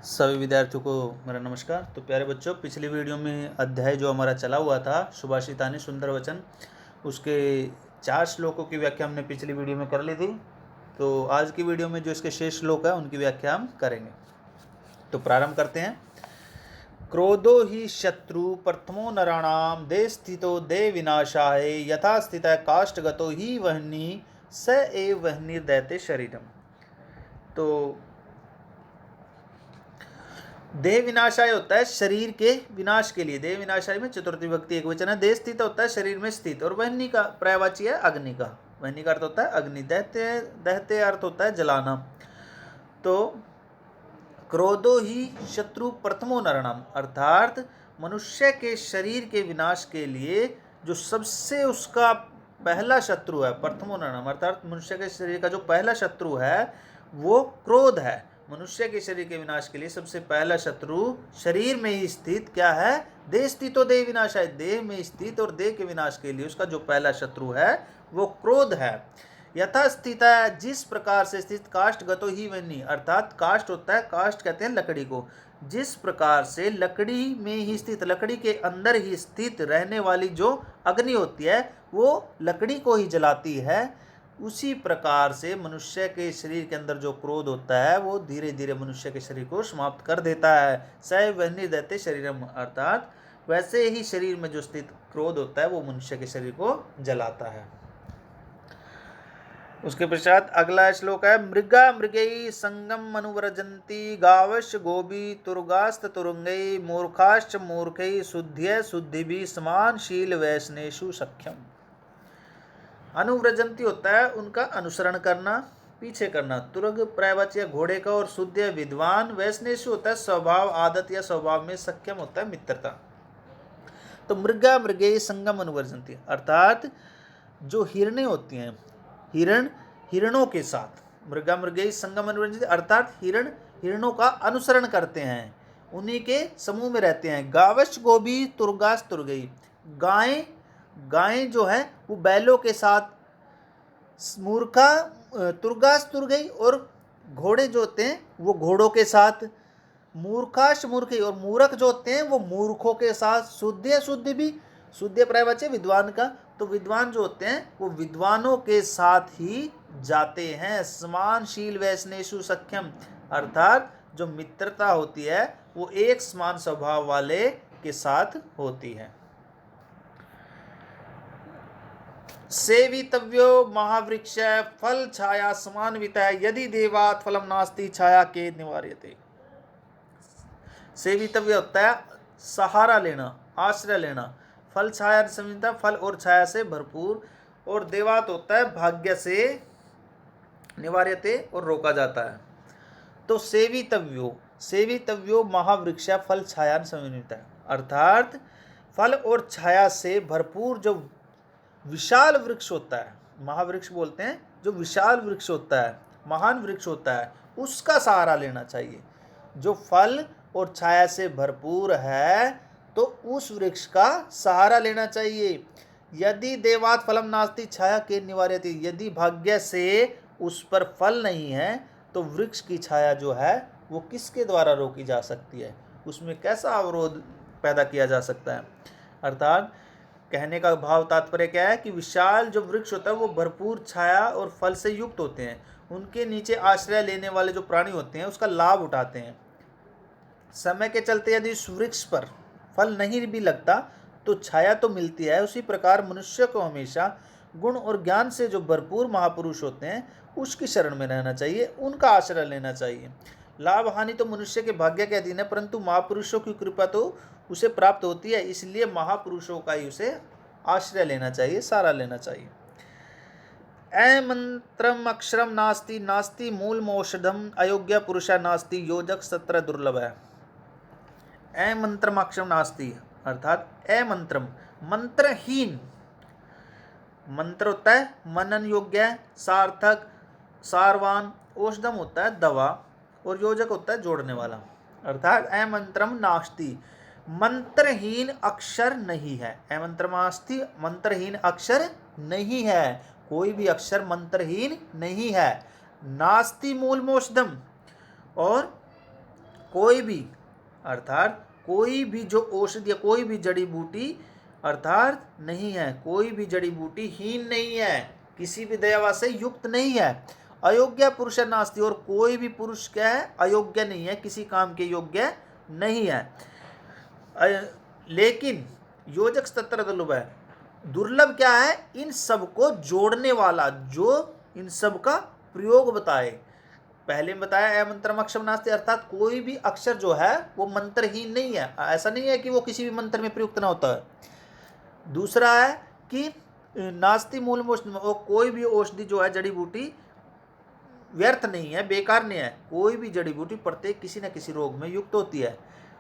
सभी विद्यार्थियों को मेरा नमस्कार। तो प्यारे बच्चों, पिछली वीडियो में अध्याय जो हमारा चला हुआ था सुभाषितानि सुंदर वचन, उसके 4 श्लोकों की व्याख्या हमने पिछली वीडियो में कर ली थी। तो आज की वीडियो में जो इसके शेष श्लोक है उनकी व्याख्या हम करेंगे। तो प्रारंभ करते हैं। क्रोधो ही शत्रु प्रथमो नराणाम दे स्थितो दे विनाशाय यथा स्थित काष्ठगतो ही वह्नि स एव वह्निर्दैते शरीरम। तो देह विनाशाय होता है शरीर के विनाश के लिए। देह विनाशाय में चतुर्थी विभक्ति एक वचन है। देह स्थित होता है शरीर में स्थित, और वह्नि का पर्यायवाची है अग्नि का। वह्नि का अर्थ होता है अग्नि, दहते अर्थ होता है जलाना। तो क्रोधो ही शत्रु प्रथमो नरणम, अर्थात मनुष्य के शरीर के विनाश के लिए जो सबसे उसका पहला शत्रु है, प्रथमो नरणम, अर्थात मनुष्य के शरीर का जो पहला शत्रु है वो क्रोध है। मनुष्य के शरीर के विनाश के लिए सबसे पहला शत्रु शरीर में ही स्थित क्या है? देह स्थितो देह विनाश है। देह में स्थित और देह के विनाश के लिए उसका जो पहला शत्रु है वो क्रोध है। यथा स्थित है, जिस प्रकार से स्थित काष्ठ गतो ही वह्नि, अर्थात काष्ठ होता है, काष्ठ कहते हैं लकड़ी को। जिस प्रकार से लकड़ी में ही स्थित, लकड़ी के अंदर ही स्थित रहने वाली जो अग्नि होती है वो लकड़ी को ही जलाती है, उसी प्रकार से मनुष्य के शरीर के अंदर जो क्रोध होता है वो धीरे धीरे मनुष्य के शरीर को समाप्त कर देता है। स वह्नि दैते शरीरम, अर्थात वैसे ही शरीर में जो स्थित क्रोध होता है वो मनुष्य के शरीर को जलाता है। उसके पश्चात अगला श्लोक है। मृगा मृगै संगम अनुव्रजंती गावश्च गोभी तुर्गास्त तुरुंगै मूर्खाश्च मूर्खै शुद्ध्य शुद्धिभिः समान शील वैष्णेषु सख्यम। अनुव्रजंती होता है उनका अनुसरण करना, पीछे करना। तुरग पर्यायवाची घोड़े का, और शुद्ध विद्वान। वैष्णेषु होता है स्वभाव, आदत या स्वभाव में। सख्यम होता है मित्रता। तो मृगा मृगे संगम अनुवर्जंती, अर्थात जो हिरणे होती हैं, हिरणों के साथ। मृगा मृगे संगम अनुवर्जंती, अर्थात हिरणों का अनुसरण करते हैं, उन्हीं के समूह में रहते हैं। गावश गोभी तुर्गास तुर्गई, गायें जो है वो बैलों के साथ। मूर्खा तुर्गास तुर्गई, और घोड़े जो होते हैं वो घोड़ों के साथ। मूर्खाश मूर्खी, और मूर्ख जो होते हैं वो मूर्खों के साथ। शुद्ध शुद्धि भी, शुद्ध पर्यायवाची विद्वान का, तो विद्वान जो होते हैं वो विद्वानों के साथ ही जाते हैं। समान शील वैष्णेषु सख्यम, अर्थात जो मित्रता होती है वो एक समान स्वभाव वाले के साथ होती है। सेवितव्यो महावृक्ष फल छाया समान्वितः यदि देवात् फलम नास्ति छाया के निवार्यते। सेवितव्य होता है सहारा लेना, आश्रय लेना। फल छाया समान्वितः, फल और छाया से भरपूर। और देवात होता है भाग्य से निवार्यते, और रोका जाता है। तो सेवितव्यो महावृक्ष फल छाया समन्वितः, अर्थात फल और छाया से भरपूर जो विशाल वृक्ष होता है, महावृक्ष बोलते हैं जो विशाल वृक्ष होता है, महान वृक्ष होता है, उसका सहारा लेना चाहिए। जो फल और छाया से भरपूर है तो उस वृक्ष का सहारा लेना चाहिए। यदि देवात् फलम नास्ति छाया के निवार्यते, यदि भाग्य से उस पर फल नहीं है तो वृक्ष की छाया जो है वो किसके द्वारा रोकी जा सकती है, उसमें कैसा अवरोध पैदा किया जा सकता है। अर्थात कहने का भाव तात्पर्य क्या है कि विशाल जो वृक्ष होता है वो भरपूर छाया और फल से युक्त होते हैं। उनके नीचे आश्रय लेने वाले जो प्राणी होते हैं उसका लाभ उठाते हैं। समय के चलते यदि उस वृक्ष पर फल नहीं भी लगता तो छाया तो मिलती है। उसी प्रकार मनुष्य को हमेशा गुण और ज्ञान से जो भरपूर महापुरुष होते हैं उसकी शरण में रहना चाहिए, उनका आश्रय लेना चाहिए। लाभ हानि तो मनुष्य के भाग्य के अधीन है, परंतु महापुरुषों की कृपा तो उसे प्राप्त होती है, इसलिए महापुरुषों का ही उसे आश्रय लेना चाहिए, सहारा लेना चाहिए। मंत्रम अक्षरम नास्ति नास्ति मूल मौषधम अयोग्य पुरुषा नास्ति योजक सत्र दुर्लभ है। मंत्रम अक्षरम नास्ति, अर्थात मंत्रम, मंत्रहीन। मंत्र होता है मनन योग्य, सार्थक, सारवान। औषधम होता है दवा, और योजक होता है जोड़ने वाला। अर्थात मंत्रम नास्ति, मंत्रहीन अक्षर नहीं है। मंत्रमास्ति, मंत्रहीन अक्षर नहीं है, कोई भी अक्षर मंत्रहीन नहीं है। नास्ति मूल मोषधम, और कोई भी अर्थात कोई भी जो औषधि या कोई भी जड़ी बूटी अर्थात नहीं है, कोई भी जड़ी बूटी हीन नहीं है, किसी भी दयावा से युक्त नहीं है। अयोग्य पुरुष नास्ति, और कोई भी पुरुष क्या है, अयोग्य नहीं है, किसी काम के योग्य नहीं है। लेकिन योजक तत्र दुर्लभ है, दुर्लभ क्या है, इन सबको जोड़ने वाला, जो इन सब का प्रयोग बताए। पहले में बताया मंत्रम अक्षर नास्ति, अर्थात कोई भी अक्षर जो है वो मंत्रहीन नहीं है, ऐसा नहीं है कि वो किसी भी मंत्र में प्रयुक्त ना होता है। दूसरा है कि नास्ति मूल औषधि, और कोई भी औषधि जो है जड़ी बूटी व्यर्थ नहीं है, बेकार नहीं है, कोई भी जड़ी बूटी प्रत्येक किसी न किसी रोग में युक्त होती है।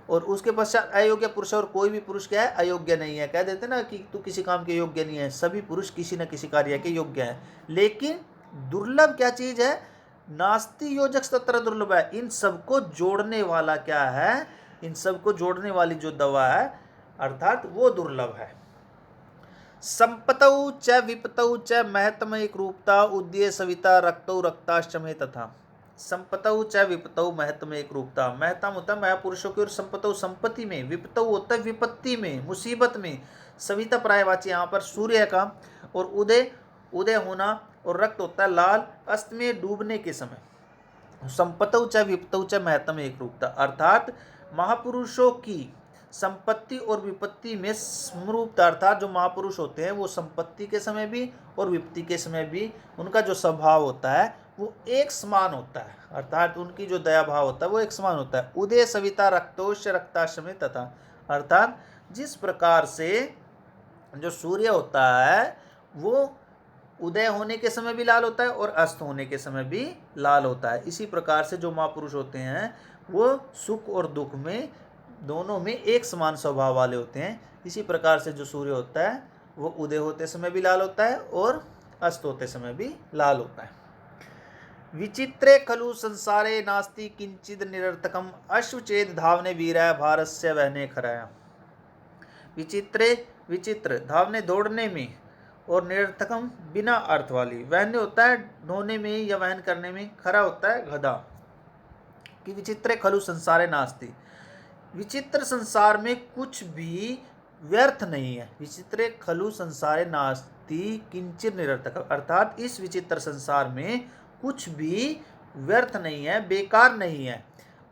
और उसके पश्चात अयोग्य पुरुष, और कोई भी पुरुष क्या है, अयोग्य नहीं है। कह देते ना कि तू किसी काम के योग्य नहीं है, सभी पुरुष किसी न किसी कार्य के योग्य हैं। लेकिन दुर्लभ क्या चीज है, नास्ति योजक तत्र दुर्लभ है, इन सबको जोड़ने वाला क्या है, इन सबको जोड़ने वाली जो दवा है अर्थात वो दुर्लभ है। संपतौ च विपतौ च महत्म एक रूपता उद्ये सविता रक्तौ रक्ताश्चमे तथा। संपतौ च विपतौ महत्म एक रूपता, महतम होता है महापुरुषों की, और संपतौ संपत्ति में, विपतौ होता है विपत्ति में, मुसीबत में, सविता प्रायवाची यहाँ पर सूर्य का, और उदय उदय होना, और रक्त होता है लाल, अस्त में डूबने के समय। संपतौ च विपतौ च महत्म एक रूपता, अर्थात महापुरुषों की संपत्ति और विपत्ति में समरूपता, अर्थात जो महापुरुष होते हैं वो संपत्ति के समय भी और विपत्ति के समय भी उनका जो स्वभाव होता है वो एक समान होता है, अर्थात उनकी जो दया भाव होता है वो एक समान होता है। उदय सविता रक्तोष रक्ताश्रमे तथा, अर्थात जिस प्रकार से जो सूर्य होता है वो उदय होने के समय भी लाल होता है और अस्त होने के समय भी लाल होता है, इसी प्रकार से जो महापुरुष होते हैं वो सुख और दुख में दोनों में एक समान स्वभाव वाले होते हैं। इसी प्रकार से जो सूर्य होता है वो उदय होते समय भी लाल होता है और अस्त होते समय भी लाल होता है। विचित्रे खलु संसारे नास्ति किंचिद निरर्थकम अश्वचेद धावने वीराय भारस्य वहने खराया। विचित्रे विचित्र, धावने दौड़ने में, और निरर्थकम बिना अर्थ वाली, वहने होता है ढोने में या वहन करने में, खरा होता है गधा। कि विचित्रे खलु संसारे नास्ति, विचित्र संसार में कुछ भी व्यर्थ नहीं है। विचित्रे खलु संसारे नास्ति किंचित निरर्थक, अर्थात इस विचित्र संसार में कुछ भी व्यर्थ नहीं है, बेकार नहीं है।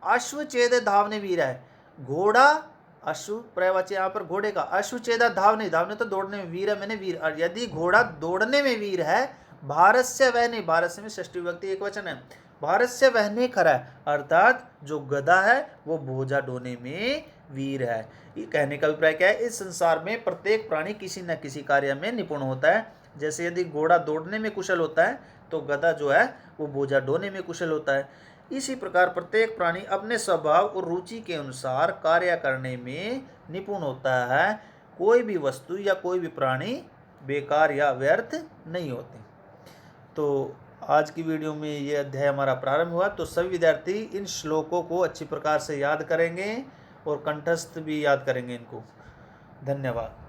अश्वचेद धावने वीर है, घोड़ा, अश्व प्रयवाची यहाँ पर घोड़े का, अश्वचेदा धावने, धावने तो दौड़ने में, वीर है मैंने वीर, और यदि घोड़ा दौड़ने में वीर है, भारस्य वहने, भारस्य में षष्ठी विभक्ति एक वचन है, भारस्य वहने खरा है, अर्थात जो गधा है वो बोझा ढोने में वीर है। ये कहने का अभिप्राय क्या है, इस संसार में प्रत्येक प्राणी किसी न किसी कार्य में निपुण होता है। जैसे यदि घोड़ा दौड़ने में कुशल होता है तो गधा जो है वो बोझा ढोने में कुशल होता है। इसी प्रकार प्रत्येक प्राणी अपने स्वभाव और रुचि के अनुसार कार्य करने में निपुण होता है। कोई भी वस्तु या कोई भी प्राणी बेकार या व्यर्थ नहीं होते। तो आज की वीडियो में ये अध्याय हमारा प्रारंभ हुआ। तो सभी विद्यार्थी इन श्लोकों को अच्छी प्रकार से याद करेंगे और कंठस्थ भी याद करेंगे इनको। धन्यवाद।